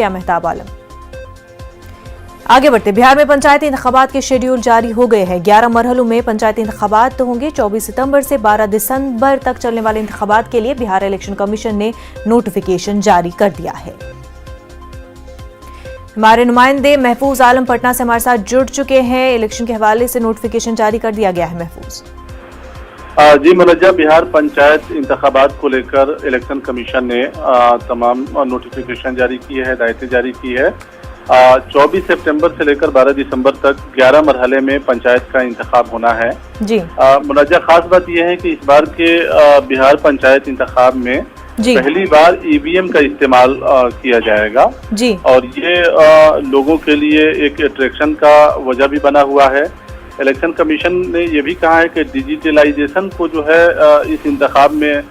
मेहताब आलम। आगे बढ़ते, बिहार में पंचायती इंतखाबात के शेड्यूल जारी हो गए हैं। 11 मरहलों में पंचायती इंतखाबात होंगे। 24 सितंबर से 12 दिसंबर तक चलने वाले इंतखाबात के लिए बिहार इलेक्शन कमीशन ने नोटिफिकेशन जारी कर दिया है। हमारे नुमाइंदे महफूज आलम पटना से हमारे साथ जुड़ चुके हैं। इलेक्शन के हवाले से नोटिफिकेशन जारी कर दिया गया है। महफूज जी मुनज्जा, बिहार पंचायत इंतखाबात को लेकर इलेक्शन कमीशन ने तमाम नोटिफिकेशन जारी की है, हिदायतें जारी की है। 24 सितंबर से लेकर 12 दिसंबर तक 11 मरहले में पंचायत का इंतखाब होना है। जी मुनज्जा, खास बात यह है कि इस बार के बिहार पंचायत इंतखाब में पहली बार ईवीएम का इस्तेमाल किया जाएगा जी, और ये लोगों के लिए एक अट्रैक्शन का वजह भी बना हुआ है। इलेक्शन कमीशन ने यह भी कहा है कि डिजिटलाइजेशन को जो है इस इंतखाब में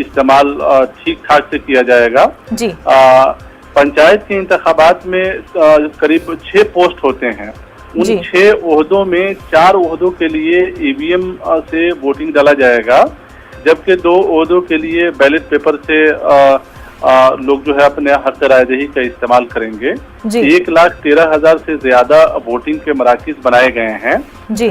इस्तेमाल ठीक ठाक से किया जाएगा जी। पंचायत के इंतखाबात में करीब 6 पोस्ट होते हैं। उन 6 ओहदों में 4 ओहदों के लिए ईवीएम से वोटिंग डाला जाएगा, जबकि 2 ओहदों के लिए बैलेट पेपर से लोग जो है अपने हक रायदही का इस्तेमाल करेंगे। 1,13,000 से ज्यादा वोटिंग के मराकिज बनाए गए हैं जी।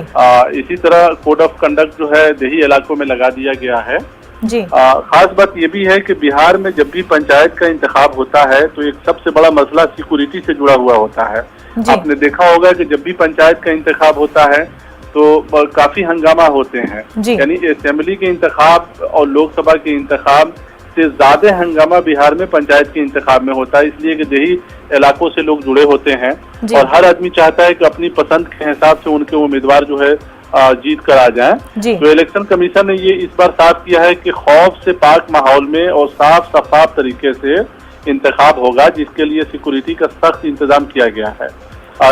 इसी तरह कोड ऑफ कंडक्ट जो है देही इलाकों में लगा दिया गया है जी। खास बात ये भी है कि बिहार में जब भी पंचायत का इंतखाब होता है तो एक सबसे बड़ा मसला सिक्योरिटी से जुड़ा हुआ होता है। आपने देखा होगा कि जब भी पंचायत का इंतखाब होता है तो काफी हंगामा होते हैं, यानी असेंबली के इंतखाब और लोकसभा के इंतखाब से ज्यादा हंगामा बिहार में पंचायत के इंतखाब में होता है, इसलिए कि देही इलाकों से लोग जुड़े होते हैं और हर आदमी चाहता है कि अपनी पसंद के हिसाब से उनके उम्मीदवार जो है जीत कर आ जाएं। तो इलेक्शन कमीशन ने ये इस बार साफ किया है कि खौफ से पाक माहौल में और साफ शफाफ तरीके से इंतखाब होगा, जिसके लिए सिक्योरिटी का सख्त इंतजाम किया गया है।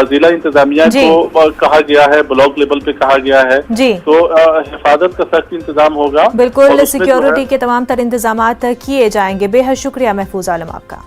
जिला इंतजामिया को कहा गया है, ब्लॉक लेवल पे कहा गया है जी। तो हिफाजत का सख्त इंतजाम होगा। बिल्कुल, सिक्योरिटी के तमाम तर इंतजाम किए जाएंगे। बेहद शुक्रिया महफूज आलम आपका।